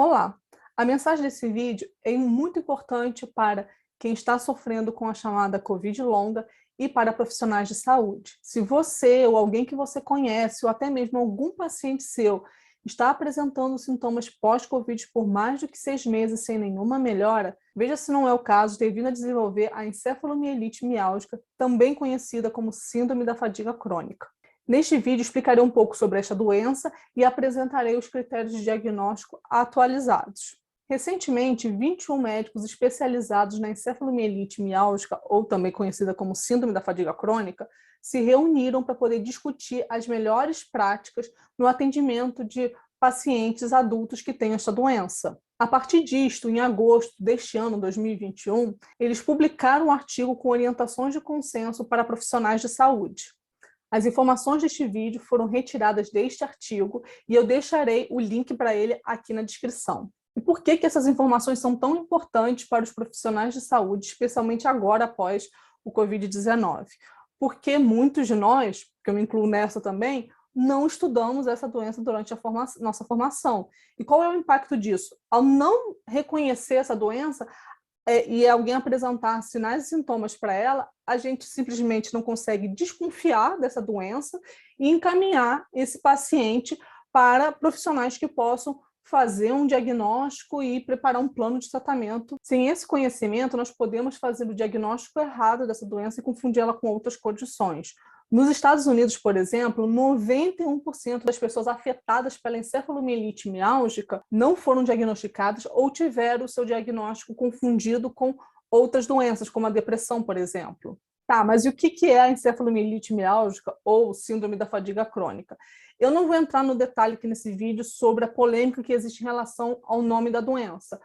Olá! A mensagem desse vídeo é muito importante para quem está sofrendo com a chamada Covid longa e para profissionais de saúde. Se você ou alguém que você conhece ou até mesmo algum paciente seu está apresentando sintomas pós-Covid por mais do que 6 meses sem nenhuma melhora, veja se não é o caso de ter vindo a desenvolver a encefalomielite miálgica, também conhecida como síndrome da fadiga crônica. Neste vídeo explicarei um pouco sobre esta doença e apresentarei os critérios de diagnóstico atualizados. Recentemente, 21 médicos especializados na encefalomielite miálgica, ou também conhecida como síndrome da fadiga crônica, se reuniram para poder discutir as melhores práticas no atendimento de pacientes adultos que têm esta doença. A partir disto, em agosto deste ano, 2021, eles publicaram um artigo com orientações de consenso para profissionais de saúde. As informações deste vídeo foram retiradas deste artigo e eu deixarei o link para ele aqui na descrição. E por que essas informações são tão importantes para os profissionais de saúde, especialmente agora após o Covid-19? Porque muitos de nós, que eu me incluo nessa também, não estudamos essa doença durante a nossa formação. E qual é o impacto disso? Ao não reconhecer essa doença, e alguém apresentar sinais e sintomas para ela, a gente simplesmente não consegue desconfiar dessa doença e encaminhar esse paciente para profissionais que possam fazer um diagnóstico e preparar um plano de tratamento. Sem esse conhecimento, nós podemos fazer o diagnóstico errado dessa doença e confundi-la com outras condições. Nos Estados Unidos, por exemplo, 91% das pessoas afetadas pela encefalomielite miálgica não foram diagnosticadas ou tiveram o seu diagnóstico confundido com outras doenças, como a depressão, por exemplo. Tá, mas e o que é a encefalomielite miálgica ou síndrome da fadiga crônica? Eu não vou entrar no detalhe aqui nesse vídeo sobre a polêmica que existe em relação ao nome da doença.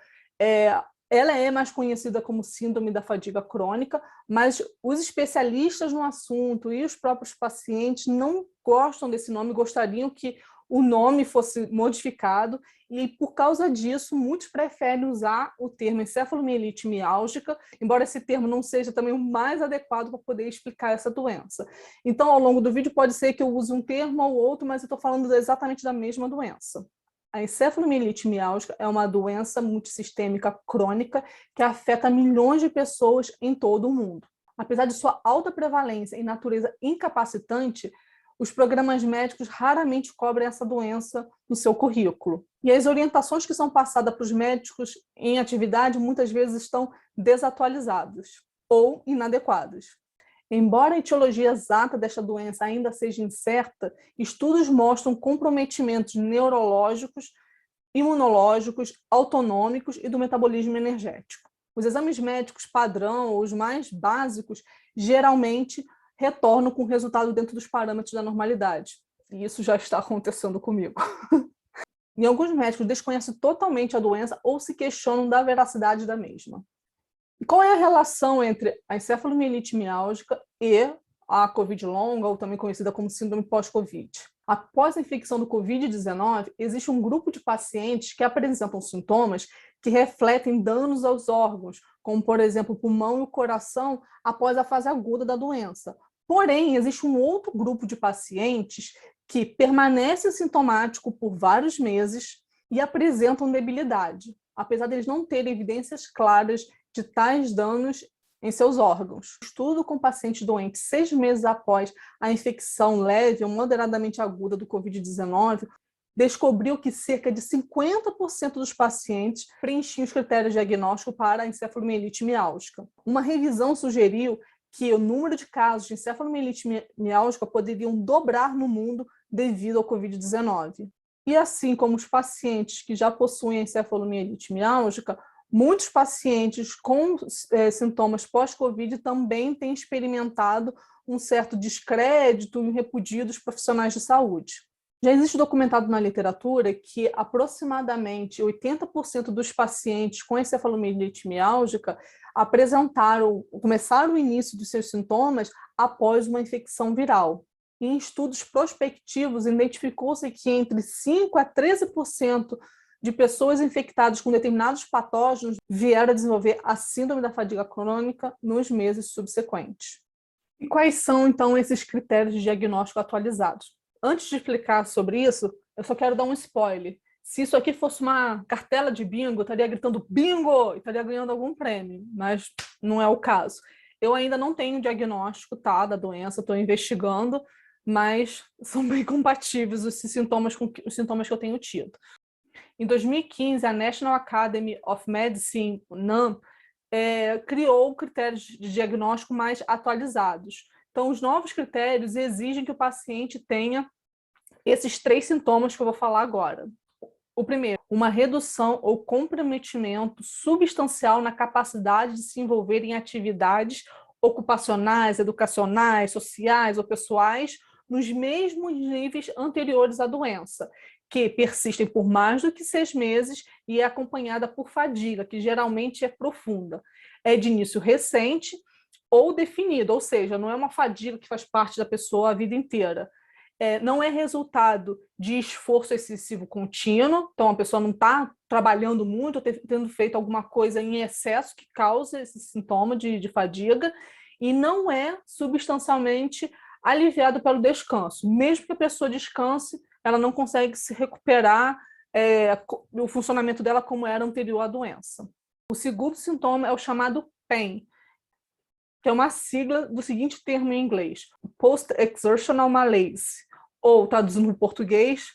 Ela é mais conhecida como síndrome da fadiga crônica, mas os especialistas no assunto e os próprios pacientes não gostam desse nome, gostariam que o nome fosse modificado, e por causa disso, muitos preferem usar o termo encefalomielite miálgica, embora esse termo não seja também o mais adequado para poder explicar essa doença. Então, ao longo do vídeo, pode ser que eu use um termo ou outro, mas eu estou falando exatamente da mesma doença. A encefalomielite miálgica é uma doença multissistêmica crônica que afeta milhões de pessoas em todo o mundo. Apesar de sua alta prevalência e natureza incapacitante, os programas médicos raramente cobrem essa doença no seu currículo. E as orientações que são passadas para os médicos em atividade muitas vezes estão desatualizadas ou inadequadas. Embora a etiologia exata desta doença ainda seja incerta, estudos mostram comprometimentos neurológicos, imunológicos, autonômicos e do metabolismo energético. Os exames médicos padrão, ou os mais básicos, geralmente retornam com resultado dentro dos parâmetros da normalidade. E isso já está acontecendo comigo. E alguns médicos desconhecem totalmente a doença ou se questionam da veracidade da mesma. E qual é a relação entre a encefalomielite miálgica e a Covid longa, ou também conhecida como síndrome pós-Covid? Após a infecção do Covid-19, existe um grupo de pacientes que apresentam sintomas que refletem danos aos órgãos, como, por exemplo, o pulmão e o coração, após a fase aguda da doença. Porém, existe um outro grupo de pacientes que permanece sintomático por vários meses e apresentam debilidade, apesar de eles não terem evidências claras de tais danos em seus órgãos. Estudo com pacientes doentes 6 meses após a infecção leve ou moderadamente aguda do Covid-19 descobriu que cerca de 50% dos pacientes preenchiam os critérios diagnósticos para a encefalomielite miálgica. Uma revisão sugeriu que o número de casos de encefalomielite miálgica poderiam dobrar no mundo devido ao Covid-19. E assim como os pacientes que já possuem encefalomielite miálgica, muitos pacientes com sintomas pós-Covid também têm experimentado um certo descrédito e repudio dos profissionais de saúde. Já existe documentado na literatura que aproximadamente 80% dos pacientes com encefalomielite miálgica começaram o início dos seus sintomas após uma infecção viral. Em estudos prospectivos, identificou-se que entre 5% a 13% de pessoas infectadas com determinados patógenos vieram a desenvolver a síndrome da fadiga crônica nos meses subsequentes. E quais são, então, esses critérios de diagnóstico atualizados? Antes de explicar sobre isso, eu só quero dar um spoiler. Se isso aqui fosse uma cartela de bingo, eu estaria gritando bingo e estaria ganhando algum prêmio, mas não é o caso. Eu ainda não tenho diagnóstico, tá, da doença, estou investigando, mas são bem compatíveis esses sintomas com os sintomas que eu tenho tido. Em 2015, a National Academy of Medicine, NAM, criou critérios de diagnóstico mais atualizados. Então, os novos critérios exigem que o paciente tenha esses 3 sintomas que eu vou falar agora. O primeiro, uma redução ou comprometimento substancial na capacidade de se envolver em atividades ocupacionais, educacionais, sociais ou pessoais nos mesmos níveis anteriores à doença, que persistem por mais do que 6 meses e é acompanhada por fadiga, que geralmente é profunda. É de início recente ou definido, ou seja, não é uma fadiga que faz parte da pessoa a vida inteira. Não é resultado de esforço excessivo contínuo, então a pessoa não está trabalhando muito, tendo feito alguma coisa em excesso que causa esse sintoma de fadiga, e não é substancialmente aliviado pelo descanso. Mesmo que a pessoa descanse, ela não consegue se recuperar o funcionamento dela como era anterior à doença. O segundo sintoma é o chamado PEM, que é uma sigla do seguinte termo em inglês, Post-Exertional Malaise, ou, traduzindo no português,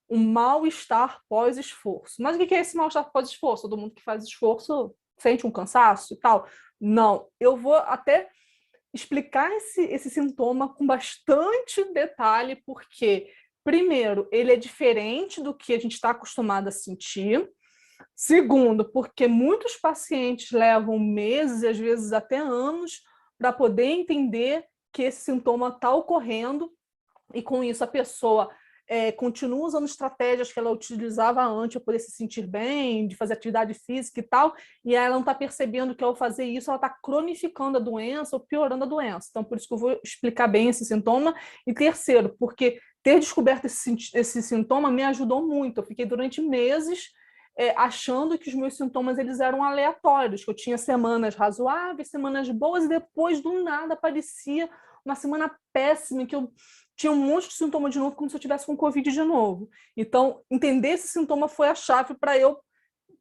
um mal-estar pós-esforço. Mas o que é esse mal-estar pós-esforço? Todo mundo que faz esforço sente um cansaço e tal? Não, eu vou até explicar esse sintoma com bastante detalhe, porque, primeiro, ele é diferente do que a gente está acostumado a sentir. Segundo, porque muitos pacientes levam meses, às vezes até anos, para poder entender que esse sintoma está ocorrendo, e com isso a pessoa continua usando estratégias que ela utilizava antes para poder se sentir bem, de fazer atividade física e tal, e aí ela não está percebendo que ao fazer isso ela está cronificando a doença ou piorando a doença. Então, por isso que eu vou explicar bem esse sintoma. E terceiro, porque ter descoberto esse sintoma me ajudou muito. Eu fiquei durante meses achando que os meus sintomas eles eram aleatórios, que eu tinha semanas razoáveis, semanas boas, e depois, do nada, aparecia uma semana péssima, que eu tinha um monte de sintoma de novo, como se eu tivesse com Covid de novo. Então, entender esse sintoma foi a chave para eu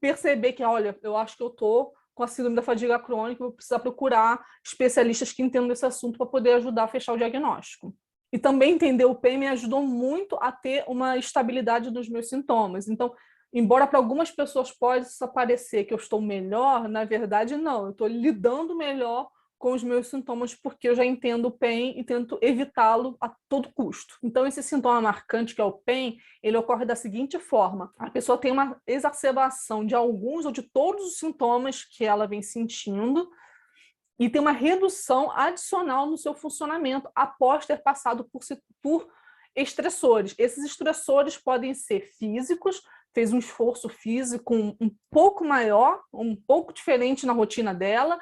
perceber que, olha, eu acho que eu estou com a síndrome da fadiga crônica, vou precisar procurar especialistas que entendam desse assunto para poder ajudar a fechar o diagnóstico. E também entender o PEN me ajudou muito a ter uma estabilidade dos meus sintomas. Então, embora para algumas pessoas possa parecer que eu estou melhor, na verdade, não. Eu estou lidando melhor com os meus sintomas porque eu já entendo o PEN e tento evitá-lo a todo custo. Então, esse sintoma marcante, que é o PEN, ele ocorre da seguinte forma. A pessoa tem uma exacerbação de alguns ou de todos os sintomas que ela vem sentindo e tem uma redução adicional no seu funcionamento após ter passado por estressores. Esses estressores podem ser físicos, fez um esforço físico um pouco maior, um pouco diferente na rotina dela,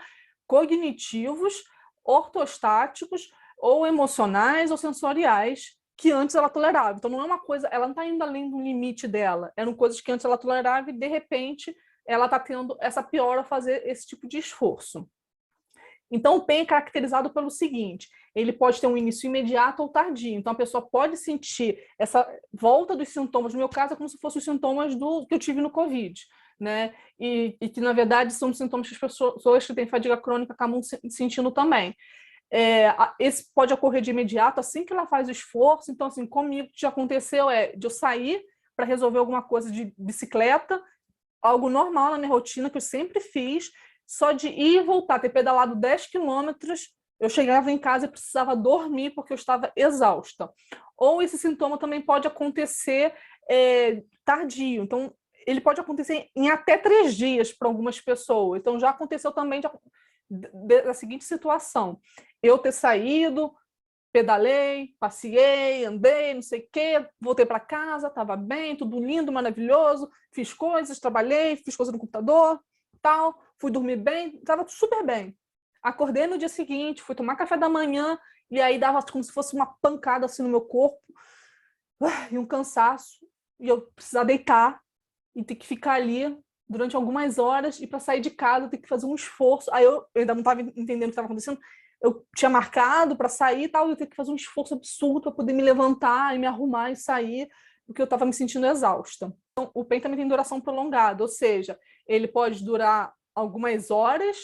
cognitivos, ortostáticos, ou emocionais ou sensoriais, que antes ela tolerava. Então, não é uma coisa, ela não está indo além do limite dela, eram coisas que antes ela tolerava e, de repente, ela está tendo essa piora a fazer esse tipo de esforço. Então, o PEN é caracterizado pelo seguinte, ele pode ter um início imediato ou tardio. Então, a pessoa pode sentir essa volta dos sintomas, no meu caso, é como se fossem os sintomas que eu tive no Covid, né? E que, na verdade, são sintomas que as pessoas que têm fadiga crônica acabam sentindo também. Esse pode ocorrer de imediato, assim que ela faz o esforço. Então, assim, comigo, o que já aconteceu de eu sair para resolver alguma coisa de bicicleta, algo normal na minha rotina, que eu sempre fiz, só de ir e voltar, ter pedalado 10 quilômetros, eu chegava em casa e precisava dormir porque eu estava exausta. Ou esse sintoma também pode acontecer tardio. Então, ele pode acontecer em até 3 dias para algumas pessoas. Então, já aconteceu também da seguinte situação. Eu ter saído, pedalei, passei, andei, não sei o quê, voltei para casa, estava bem, tudo lindo, maravilhoso, fiz coisas, trabalhei, fiz coisas no computador, tal, fui dormir bem, estava super bem. Acordei no dia seguinte, fui tomar café da manhã, e aí dava como se fosse uma pancada assim no meu corpo, e um cansaço, e eu precisava deitar, e ter que ficar ali durante algumas horas, e para sair de casa ter que fazer um esforço. Aí eu ainda não estava entendendo o que estava acontecendo, eu tinha marcado para sair e tal, eu tinha que fazer um esforço absurdo para poder me levantar e me arrumar e sair, porque eu estava me sentindo exausta. Então, o PEN também tem duração prolongada, ou seja, ele pode durar algumas horas,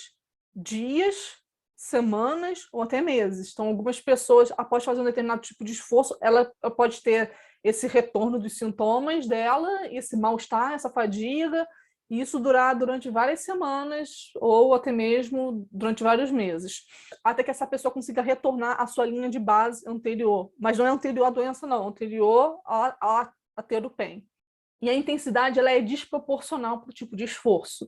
dias, semanas ou até meses. Então, algumas pessoas, após fazer um determinado tipo de esforço, ela pode ter esse retorno dos sintomas dela, esse mal-estar, essa fadiga, e isso durar durante várias semanas ou até mesmo durante vários meses, até que essa pessoa consiga retornar à sua linha de base anterior. Mas não é anterior à doença, não, anterior a ter o PEN. E a intensidade ela é desproporcional para o tipo de esforço.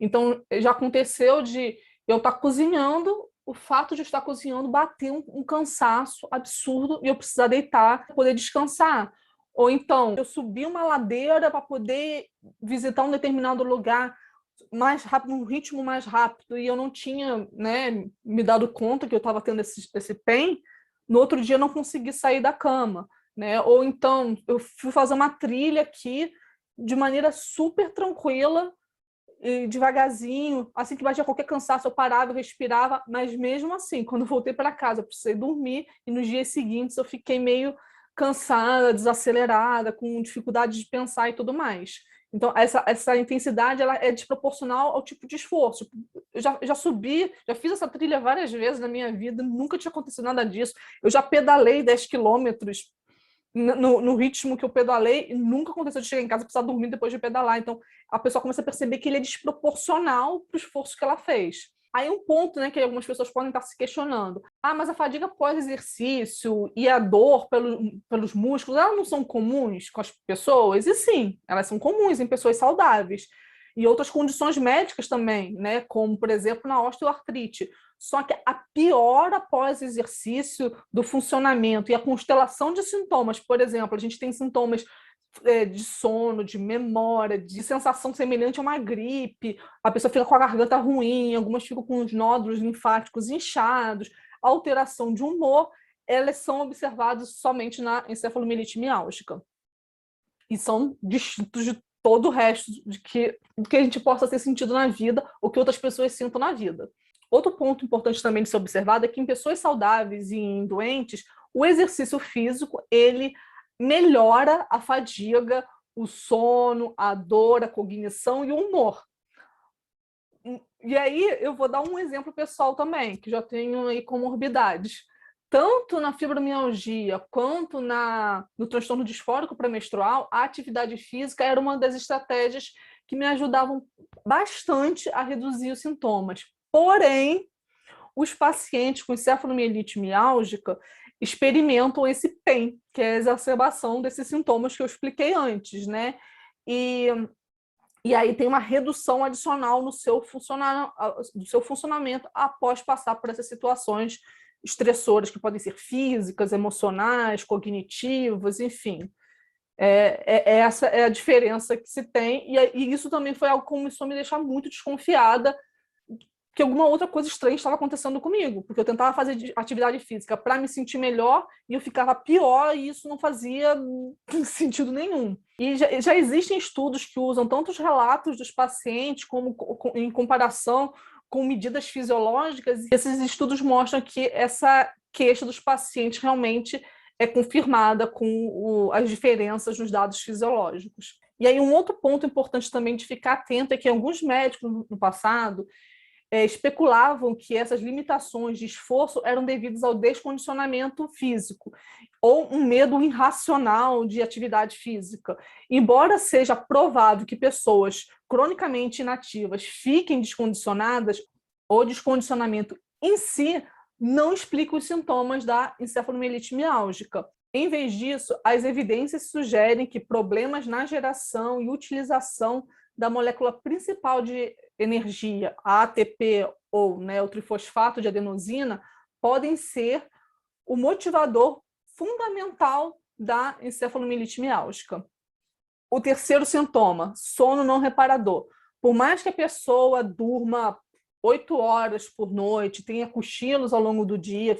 Então, já aconteceu de eu estar cozinhando, o fato de estar cozinhando bater um cansaço absurdo e eu precisar deitar para poder descansar. Ou então, eu subir uma ladeira para poder visitar um determinado lugar mais rápido, num ritmo mais rápido, e eu não tinha, né, me dado conta que eu estava tendo esse PEN, no outro dia eu não consegui sair da cama. Né? Ou então, eu fui fazer uma trilha aqui de maneira super tranquila, e devagarzinho, assim que batia qualquer cansaço, eu parava, eu respirava, mas mesmo assim, quando eu voltei para casa, eu precisei dormir, e nos dias seguintes eu fiquei meio cansada, desacelerada, com dificuldade de pensar e tudo mais. Então, essa intensidade ela é desproporcional ao tipo de esforço. Eu já subi, já fiz essa trilha várias vezes na minha vida, nunca tinha acontecido nada disso. Eu já pedalei 10 quilômetros no ritmo que eu pedalei, e nunca aconteceu de chegar em casa e precisar dormir depois de pedalar. Então, a pessoa começa a perceber que ele é desproporcional para o esforço que ela fez. Aí um ponto, né, que algumas pessoas podem estar se questionando. Mas a fadiga pós-exercício e a dor pelos músculos, elas não são comuns com as pessoas? E sim, elas são comuns em pessoas saudáveis. E outras condições médicas também, né, como, por exemplo, na osteoartrite. Só que a piora após exercício do funcionamento e a constelação de sintomas, por exemplo, a gente tem sintomas de sono, de memória, de sensação semelhante a uma gripe, a pessoa fica com a garganta ruim, algumas ficam com os nódulos linfáticos inchados, alteração de humor, elas são observadas somente na encefalomielite miálgica. E são distintos de todo o resto do que a gente possa ter sentido na vida ou que outras pessoas sintam na vida. Outro ponto importante também de ser observado é que em pessoas saudáveis e em doentes, o exercício físico, ele melhora a fadiga, o sono, a dor, a cognição e o humor. E aí eu vou dar um exemplo pessoal também, que já tenho aí comorbidades. Tanto na fibromialgia quanto no transtorno disfórico pré-menstrual, a atividade física era uma das estratégias que me ajudavam bastante a reduzir os sintomas. Porém, os pacientes com encefalomielite miálgica experimentam esse PEN, que é a exacerbação desses sintomas que eu expliquei antes, né? E aí tem uma redução adicional no seu funcionamento após passar por essas situações estressoras, que podem ser físicas, emocionais, cognitivas, enfim. Essa é a diferença que se tem, e isso também foi algo que começou a me deixar muito desconfiada que alguma outra coisa estranha estava acontecendo comigo, porque eu tentava fazer atividade física para me sentir melhor e eu ficava pior e isso não fazia sentido nenhum. E já existem estudos que usam tanto os relatos dos pacientes como em comparação com medidas fisiológicas, e esses estudos mostram que essa queixa dos pacientes realmente é confirmada com as diferenças nos dados fisiológicos. E aí um outro ponto importante também de ficar atento é que alguns médicos no passado especulavam que essas limitações de esforço eram devidas ao descondicionamento físico ou um medo irracional de atividade física. Embora seja provável que pessoas cronicamente inativas fiquem descondicionadas, o descondicionamento em si não explica os sintomas da encefalomielite miálgica. Em vez disso, as evidências sugerem que problemas na geração e utilização da molécula principal de energia, a ATP ou, né, o trifosfato de adenosina, podem ser o motivador fundamental da encefalomielite miálgica. O terceiro sintoma, sono não reparador. Por mais que a pessoa durma 8 horas por noite, tenha cochilos ao longo do dia,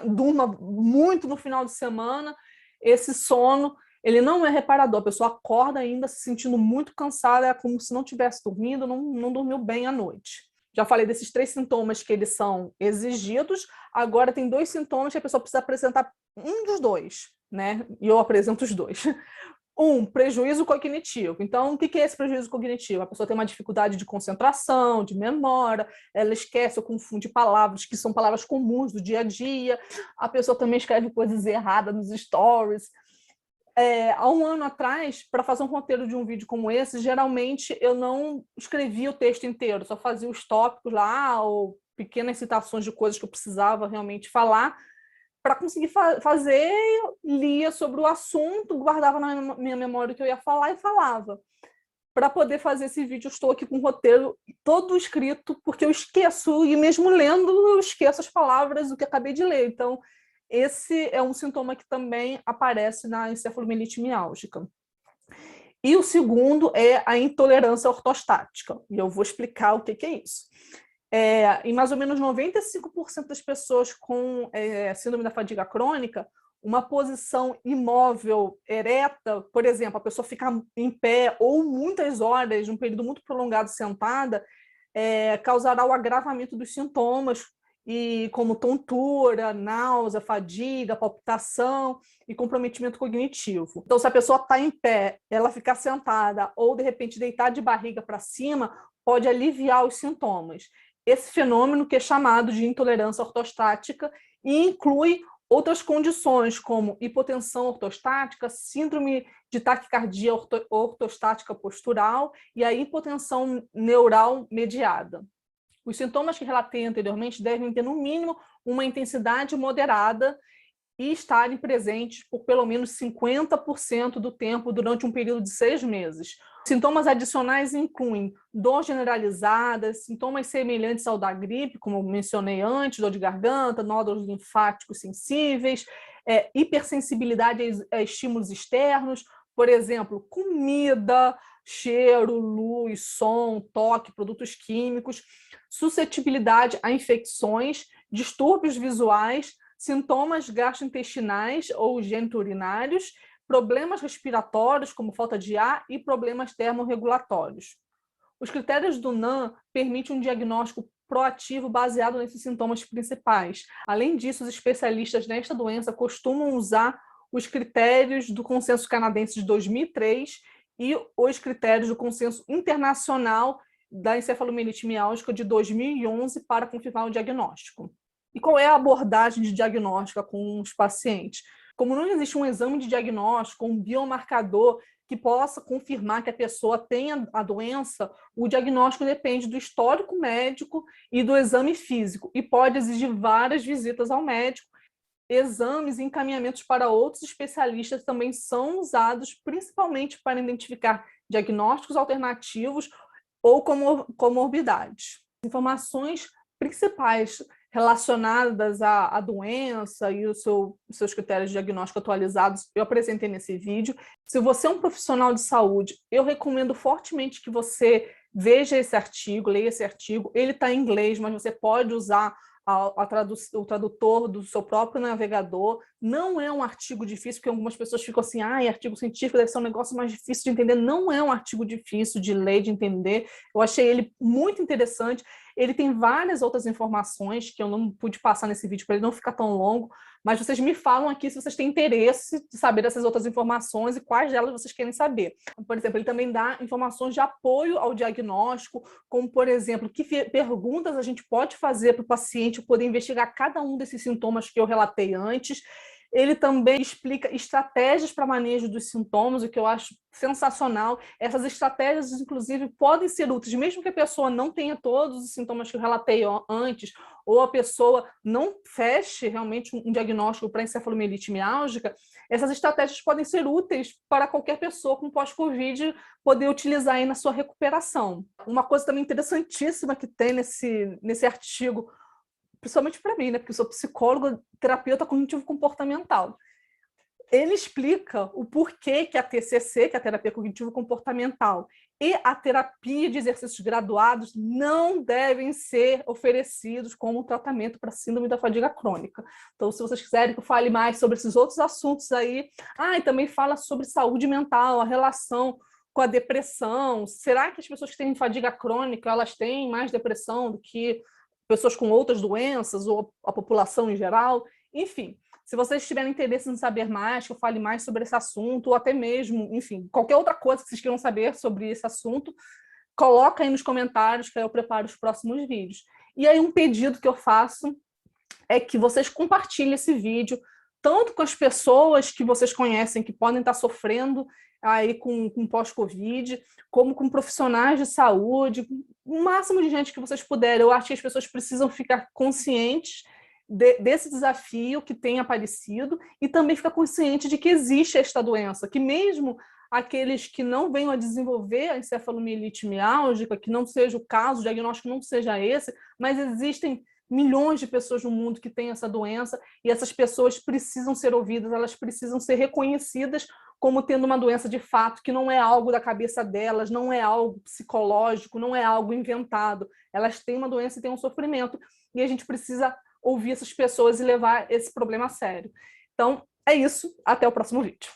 durma muito no final de semana, esse sono ele não é reparador, a pessoa acorda ainda se sentindo muito cansada, é como se não tivesse dormindo, não dormiu bem à noite. Já falei desses 3 sintomas que eles são exigidos, agora tem 2 sintomas que a pessoa precisa apresentar um dos 2, né? E eu apresento os 2. Prejuízo cognitivo. Então, o que é esse prejuízo cognitivo? A pessoa tem uma dificuldade de concentração, de memória, ela esquece ou confunde palavras que são palavras comuns do dia a dia, a pessoa também escreve coisas erradas nos stories. Há um ano atrás, para fazer um roteiro de um vídeo como esse, geralmente eu não escrevia o texto inteiro, só fazia os tópicos lá, ou pequenas citações de coisas que eu precisava realmente falar. Para conseguir fazer, eu lia sobre o assunto, guardava na minha memória o que eu ia falar e falava. Para poder fazer esse vídeo, eu estou aqui com o roteiro todo escrito, porque eu esqueço, e mesmo lendo, eu esqueço as palavras do que acabei de ler. Então, esse é um sintoma que também aparece na encefalomielite miálgica. E o segundo é a intolerância ortostática, e eu vou explicar o que é isso. Em mais ou menos 95% das pessoas com síndrome da fadiga crônica, uma posição imóvel, ereta, por exemplo, a pessoa ficar em pé ou muitas horas, um período muito prolongado sentada, causará o agravamento dos sintomas, e como tontura, náusea, fadiga, palpitação e comprometimento cognitivo. Então, se a pessoa está em pé, ela ficar sentada ou, de repente, deitar de barriga para cima, pode aliviar os sintomas. Esse fenômeno que é chamado de intolerância ortostática e inclui outras condições, como hipotensão ortostática, síndrome de taquicardia ortostática postural e a hipotensão neural mediada. Os sintomas que relatei anteriormente devem ter, no mínimo, uma intensidade moderada e estarem presentes por pelo menos 50% do tempo durante um período de 6 meses. Sintomas adicionais incluem dor generalizada, sintomas semelhantes ao da gripe, como eu mencionei antes, dor de garganta, nódulos linfáticos sensíveis, hipersensibilidade a estímulos externos, por exemplo, comida, cheiro, luz, som, toque, produtos químicos, suscetibilidade a infecções, distúrbios visuais, sintomas gastrointestinais ou geniturinários, problemas respiratórios, como falta de ar, e problemas termorregulatórios. Os critérios do NAM permitem um diagnóstico proativo baseado nesses sintomas principais. Além disso, os especialistas nesta doença costumam usar os critérios do Consenso Canadense de 2003 e os critérios do Consenso Internacional da Encefalomielite Miálgica de 2011 para confirmar o diagnóstico. E qual é a abordagem de diagnóstica com os pacientes? Como não existe um exame de diagnóstico, um biomarcador que possa confirmar que a pessoa tem a doença, o diagnóstico depende do histórico médico e do exame físico, e pode exigir várias visitas ao médico. Exames e encaminhamentos para outros especialistas também são usados, principalmente para identificar diagnósticos alternativos ou comorbidades. Informações principais relacionadas à doença e os seus critérios de diagnóstico atualizados, eu apresentei nesse vídeo. Se você é um profissional de saúde, eu recomendo fortemente que você veja esse artigo, leia esse artigo. Ele está em inglês, mas você pode usar o tradutor do seu próprio navegador. Não é um artigo difícil, porque algumas pessoas ficam assim, artigo científico deve ser um negócio mais difícil de entender. Não é um artigo difícil de ler, de entender. Eu achei ele muito interessante. Ele tem várias outras informações que eu não pude passar nesse vídeo para ele não ficar tão longo, mas vocês me falam aqui se vocês têm interesse de saber dessas outras informações e quais delas vocês querem saber. Por exemplo, ele também dá informações de apoio ao diagnóstico, como, por exemplo, que perguntas a gente pode fazer para o paciente poder investigar cada um desses sintomas que eu relatei antes. Ele também explica estratégias para manejo dos sintomas, o que eu acho sensacional. Essas estratégias, inclusive, podem ser úteis, mesmo que a pessoa não tenha todos os sintomas que eu relatei antes, ou a pessoa não feche realmente um diagnóstico para encefalomielite miálgica. Essas estratégias podem ser úteis para qualquer pessoa com pós-Covid poder utilizar aí na sua recuperação. Uma coisa também interessantíssima que tem nesse artigo, principalmente para mim, né, porque eu sou psicóloga, terapeuta cognitivo-comportamental. Ele explica o porquê que a TCC, que é a terapia cognitivo-comportamental, e a terapia de exercícios graduados não devem ser oferecidos como tratamento para síndrome da fadiga crônica. Então, se vocês quiserem que eu fale mais sobre esses outros assuntos aí, e também fala sobre saúde mental, a relação com a depressão. Será que as pessoas que têm fadiga crônica, elas têm mais depressão do que pessoas com outras doenças ou a população em geral? Enfim, Se vocês tiverem interesse em saber mais, que eu fale mais sobre esse assunto, ou até mesmo, enfim, qualquer outra coisa que vocês queiram saber sobre esse assunto, coloca aí nos comentários que aí eu preparo os próximos vídeos. E aí um pedido que eu faço é que vocês compartilhem esse vídeo, tanto com as pessoas que vocês conhecem que podem estar sofrendo aí com pós-Covid, como com profissionais de saúde, o máximo de gente que vocês puderem. Eu acho que as pessoas precisam ficar conscientes desse desafio que tem aparecido e também ficar consciente de que existe esta doença, que mesmo aqueles que não venham a desenvolver a encefalomielite miálgica, que não seja o caso, o diagnóstico não seja esse, mas existem milhões de pessoas no mundo que têm essa doença e essas pessoas precisam ser ouvidas, elas precisam ser reconhecidas como tendo uma doença de fato, que não é algo da cabeça delas, não é algo psicológico, não é algo inventado. Elas têm uma doença e têm um sofrimento e a gente precisa ouvir essas pessoas e levar esse problema a sério. Então, é isso. Até o próximo vídeo.